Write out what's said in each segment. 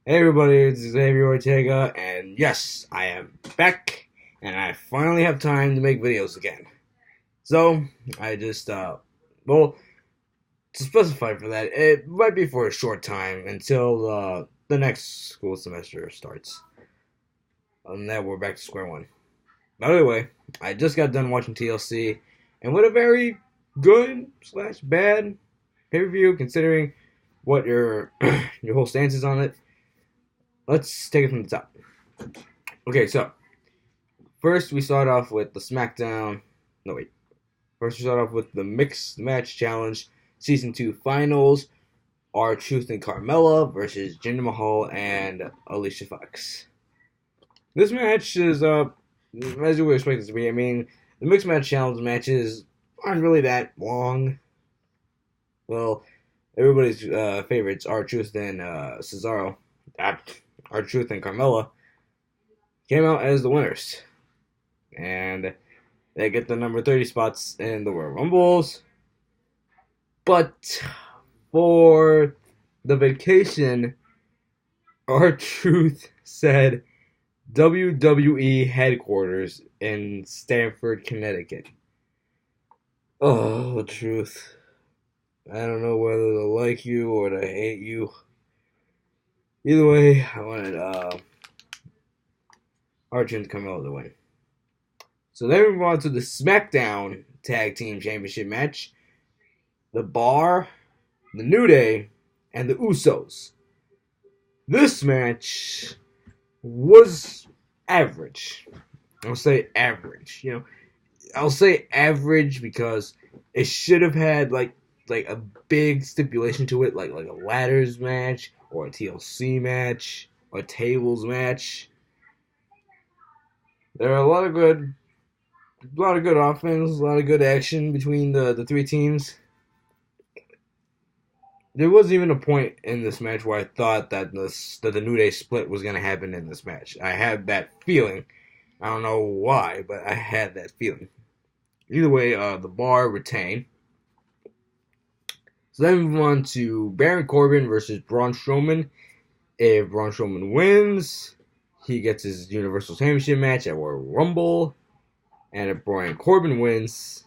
Hey everybody, it's Xavier Ortega, and yes, I am back, and I finally have time to make videos again. So, I just, well, to specify for that, it might be for a short time until the next school semester starts. And then we're back to square one. By the way, I just got done watching TLC, and what a very good slash bad pay-per-view considering what your your whole stance is on it. Let's take it from the top. Okay, so first, we start off with the SmackDown. No, wait. First, we start off with the Mixed Match Challenge Season 2 Finals. R-Truth and Carmella versus Jinder Mahal and Alicia Fox. This match is, as you would expect it to be. I mean, the Mixed Match Challenge matches aren't really that long. Well, everybody's favorites, R-Truth and Cesaro, R-Truth and Carmella, came out as the winners. And they get the number 30 spots in the Royal Rumbles. But for the vacation, R-Truth said WWE headquarters in Stamford, Connecticut. Oh, Truth. I don't know whether to like you or to hate you. Either way, I wanted R-Truth to come out with the win. So then we move on to the SmackDown Tag Team Championship match. The Bar, the New Day, and the Usos. This match was average. I'll say average. I'll say average because it should have had like a big stipulation to it, like a ladders match or a TLC match or a tables match. There are a lot of good offense, a lot of good action between the three teams. There wasn't even a point in this match where I thought that the New Day split was going to happen in this match. I had that feeling. I don't know why, but I had that feeling. Either way, the Bar retained. So then we move on to Baron Corbin versus Braun Strowman. If Braun Strowman wins, he gets his Universal Championship match at Royal Rumble. And if Baron Corbin wins,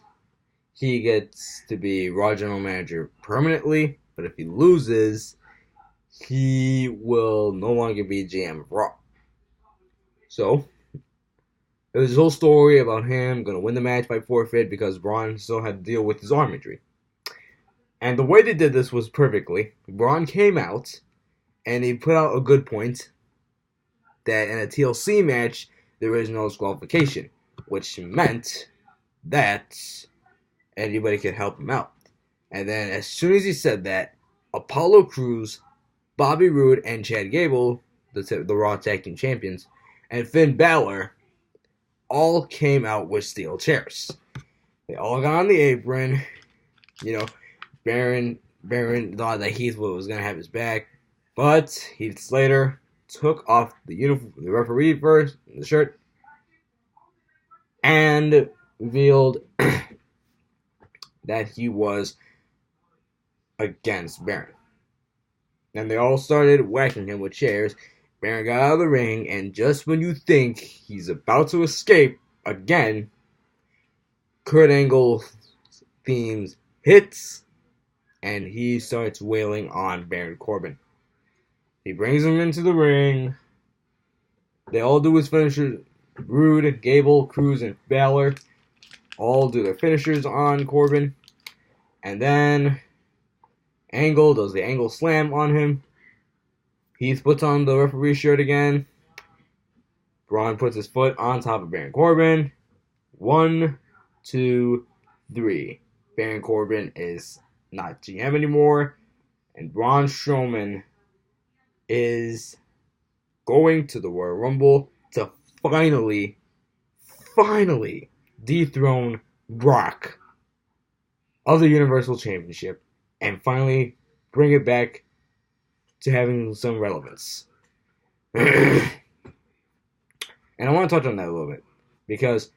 he gets to be Raw General Manager permanently. But if he loses, he will no longer be GM of Raw. So, there's this whole story about him going to win the match by forfeit because Braun still had to deal with his arm injury. And the way they did this was perfectly. Braun came out, and he put out a good point that in a TLC match, there is no disqualification, which meant that anybody could help him out. And then as soon as he said that, Apollo Crews, Bobby Roode, and Chad Gable, the Raw Tag Team Champions, and Finn Balor all came out with steel chairs. They all got on the apron. Baron thought that Heath was going to have his back, but Heath Slater took off the referee first, the shirt, and revealed that he was against Baron. And they all started whacking him with chairs. Baron got out of the ring, and just when you think he's about to escape again, Kurt Angle themes hits, and he starts wailing on Baron Corbin. He brings him into the ring. They all do his finishers. Roode, Gable, Crews, and Balor all do their finishers on Corbin. And then Angle does the Angle Slam on him. Heath puts on the referee shirt again. Braun puts his foot on top of Baron Corbin. 1, 2, 3. Baron Corbin is not GM anymore. And Braun Strowman is going to the Royal Rumble to finally dethrone Brock of the Universal Championship and finally bring it back to having some relevance. And I want to touch on that a little bit because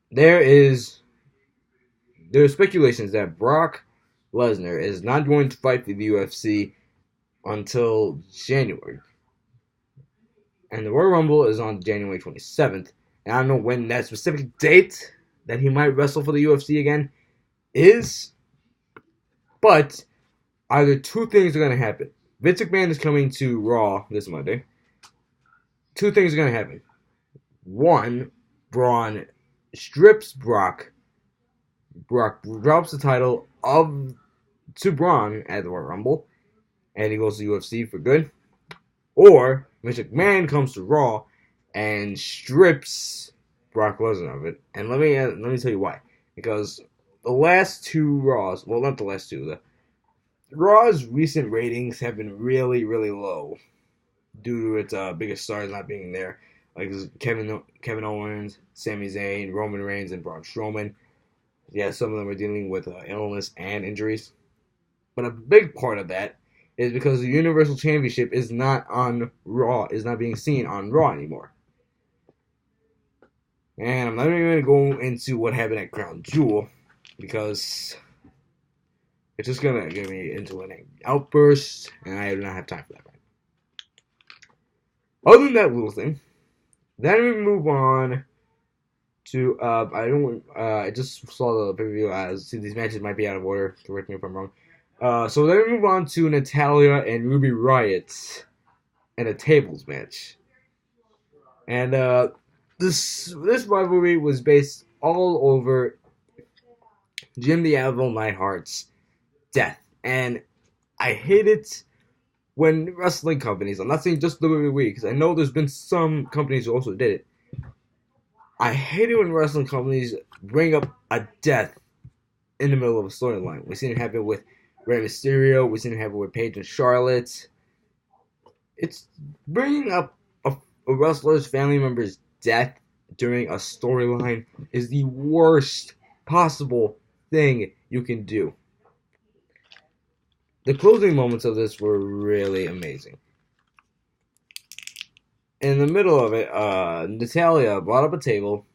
there are speculations that Brock Lesnar is not going to fight for the UFC until January. And the Royal Rumble is on January 27th. And I don't know when that specific date that he might wrestle for the UFC again is, but either two things are going to happen. Vince McMahon is coming to Raw this Monday. Two things are going to happen. One, Braun strips Brock. Brock drops the title to Braun at the Royal Rumble, and he goes to UFC for good. Or Vince McMahon comes to Raw and strips Brock Lesnar of it. And let me tell you why. Because the last two Raws, well, not the last two, the Raw's recent ratings have been really, really low due to its biggest stars not being there, like Kevin Owens, Sami Zayn, Roman Reigns, and Braun Strowman. Yeah, some of them are dealing with illness and injuries. But a big part of that is because the Universal Championship is not on Raw, is not being seen on Raw anymore. And I'm not even going to go into what happened at Crown Jewel, because it's just going to get me into an outburst, and I do not have time for that right now. Other than that little thing, then we move on to, I just saw the preview, see these matches might be out of order, correct me if I'm wrong. So then we move on to Natalya and Ruby Riott in a tables match. And this rivalry was based all over Jim the Anvil Neidhart's death. And I hate it when wrestling companies, I'm not saying just WWE, because I know there's been some companies who also did it. I hate it when wrestling companies bring up a death in the middle of a storyline. We've seen it happen with Rey Mysterio. We've seen it happen with Paige and Charlotte. It's bringing up a wrestler's family member's death during a storyline is the worst possible thing you can do. The closing moments of this were really amazing. In the middle of it, Natalya brought up a table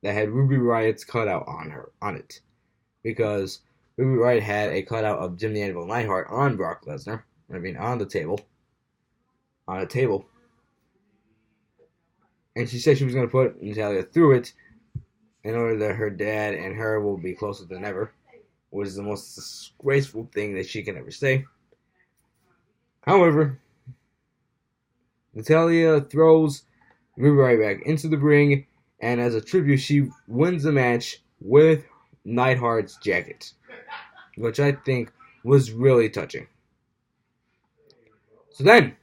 that had Ruby Riott's cutout on it, because Ruby Riott had a cutout of Jim the Anvil Neidhart on Brock Lesnar. On the table. On a table. And she said she was going to put Natalya through it in order that her dad and her will be closer than ever, which is the most disgraceful thing that she can ever say. However, Natalya throws Ruby Riott back into the ring, and as a tribute, she wins the match with Neidhart's jacket, which I think was really touching. So then,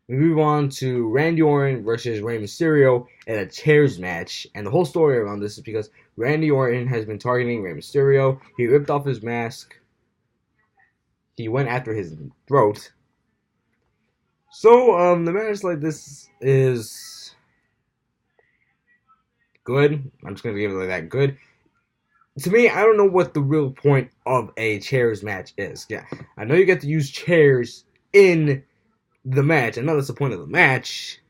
we move on to Randy Orton versus Rey Mysterio in a chairs match. And the whole story around this is because Randy Orton has been targeting Rey Mysterio. He ripped off his mask. He went after his throat. So, the match like this is good. I'm just going to give it like that. Good. To me, I don't know what the real point of a chairs match is. Yeah, I know you get to use chairs in the match. I know that's the point of the match.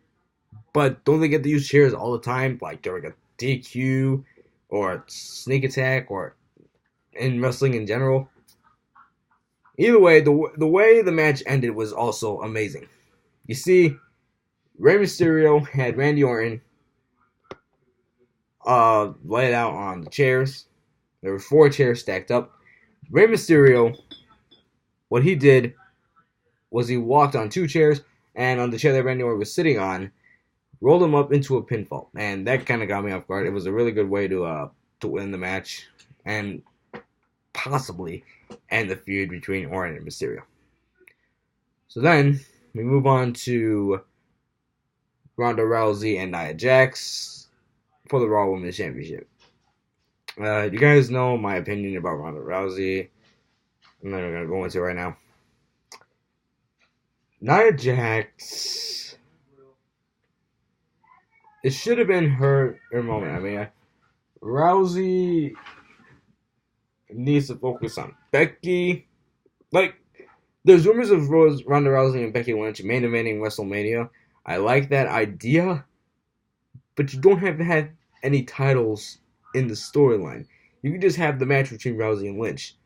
But don't they get to use chairs all the time? Like during a DQ or a sneak attack or in wrestling in general? Either way, the way the match ended was also amazing. You see, Rey Mysterio had Randy Orton laid out on the chairs. There were 4 chairs stacked up. Rey Mysterio, what he did was he walked on 2 chairs, and on the chair that Randy Orton was sitting on, rolled him up into a pinfall. And that kind of got me off guard. It was a really good way to win the match and possibly end the feud between Orton and Mysterio. So then, we move on to Ronda Rousey and Nia Jax for the Raw Women's Championship. You guys know my opinion about Ronda Rousey. I'm not even going to go into it right now. Nia Jax, it should have been her moment. Rousey needs to focus on Becky. Like, there's rumors of Ronda Rousey and Becky Lynch main eventing WrestleMania. I like that idea, but you don't have to have any titles in the storyline. You can just have the match between Rousey and Lynch.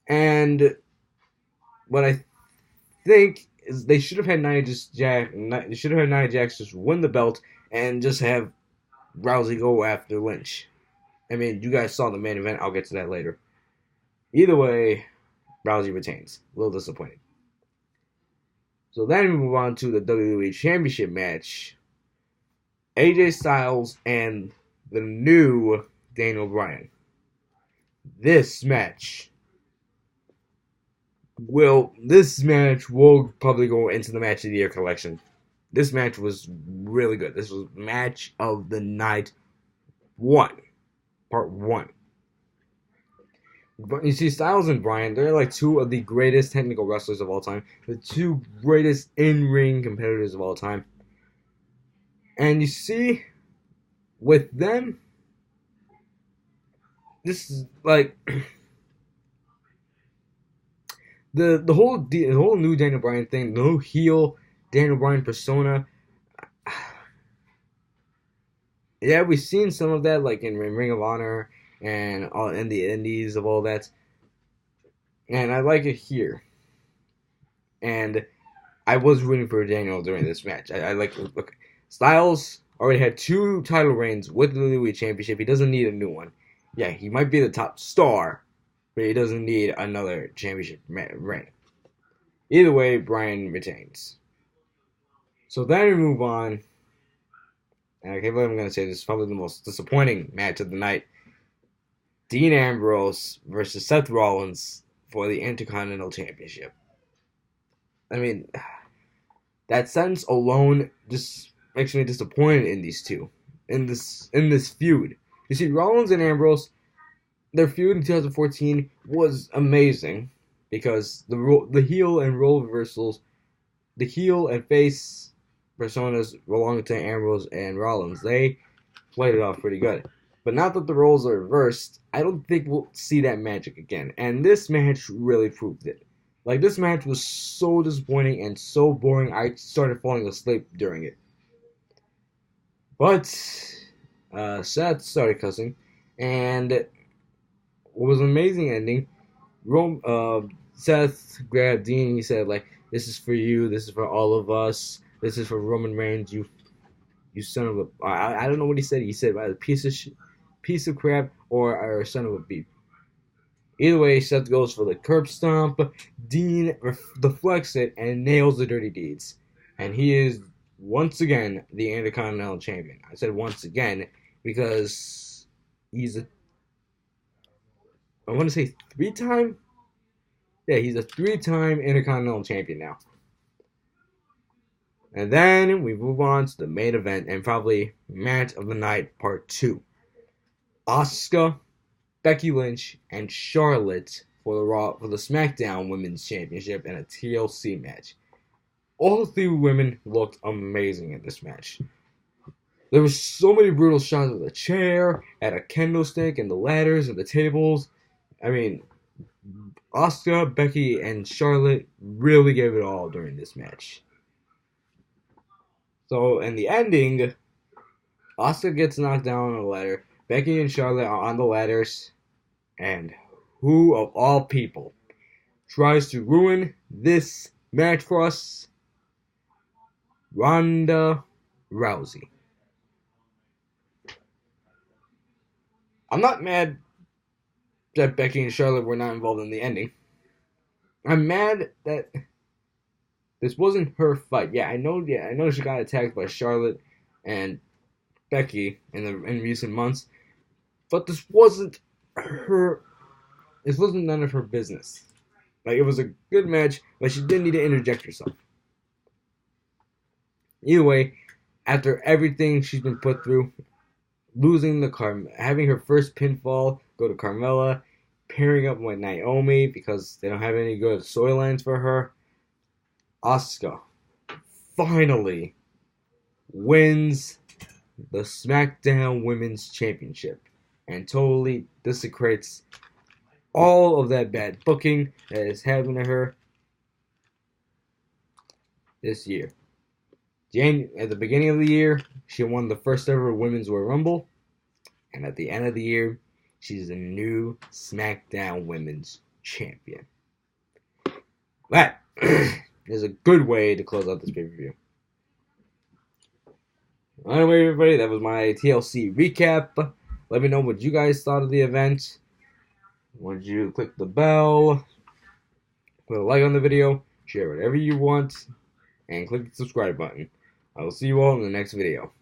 And what I think they should have had They should have had Nia Jax just win the belt and just have Rousey go after Lynch. I mean, you guys saw the main event. I'll get to that later. Either way, Rousey retains. A little disappointing. So then we move on to the WWE Championship match. AJ Styles and the new Daniel Bryan. This match will probably go into the match of the year collection. This match was really good. This was match of the night 1. Part 1. But you see, Styles and Bryan, they're like two of the greatest technical wrestlers of all time. The two greatest in-ring competitors of all time. And you see, with them, this is like the whole new Daniel Bryan thing, no heel Daniel Bryan persona. Yeah, we've seen some of that, like in Ring of Honor and all in the Indies of all that, and I like it here. And I was rooting for Daniel during this match. I like look. Styles already had 2 title reigns with the WWE Championship. He doesn't need a new one. Yeah, he might be the top star, but he doesn't need another championship reign. Either way, Bryan retains. So then we move on. And I can't believe I'm going to say this is probably the most disappointing match of the night. Dean Ambrose versus Seth Rollins for the Intercontinental Championship. I mean, that sentence alone just makes me disappointed in these two. In this feud. You see, Rollins and Ambrose, their feud in 2014 was amazing because the heel and role reversals, the heel and face personas belonging to Ambrose and Rollins, they played it off pretty good. But now that the roles are reversed, I don't think we'll see that magic again. And this match really proved it. Like, this match was so disappointing and so boring, I started falling asleep during it. But Seth started cussing, and what was an amazing ending, Seth grabbed Dean and he said, like, this is for you, this is for all of us, this is for Roman Reigns, you son of a... I don't know what he said. He said, either piece of crap or son of a beep. Either way, Seth goes for the curb stomp. Dean deflects it and nails the Dirty Deeds. And he is, once again, the Intercontinental Champion. I said once again because he's I want to say 3-time? Yeah, he's a 3-time Intercontinental Champion now. And then we move on to the main event and probably match of the night, part 2. Asuka, Becky Lynch, and Charlotte for the SmackDown Women's Championship in a TLC match. All 3 women looked amazing in this match. There were so many brutal shots of the chair, at a kendo stick, and the ladders, and the tables. I mean, Asuka, Becky, and Charlotte really gave it all during this match. So, in the ending, Asuka gets knocked down on the ladder. Becky and Charlotte are on the ladders. And who, of all people, tries to ruin this match for us? Ronda Rousey. I'm not mad that Becky and Charlotte were not involved in the ending. I'm mad that this wasn't her fight. Yeah, I know she got attacked by Charlotte and Becky in recent months, but this wasn't her. This wasn't none of her business. Like, it was a good match, but she didn't need to interject herself. Either way, after everything she's been put through, having her first pinfall go to Carmella, pairing up with Naomi because they don't have any good storylines for her, Asuka finally wins the SmackDown Women's Championship and totally desecrates all of that bad booking that is happening to her this year. At the beginning of the year, she won the first ever Women's Royal Rumble, and at the end of the year, she's the new SmackDown Women's Champion. But is a good way to close out this pay-per-view. Anyway, everybody, that was my TLC recap. Let me know what you guys thought of the event. Would you click the bell, put a like on the video, share whatever you want, and click the subscribe button. I will see you all in the next video.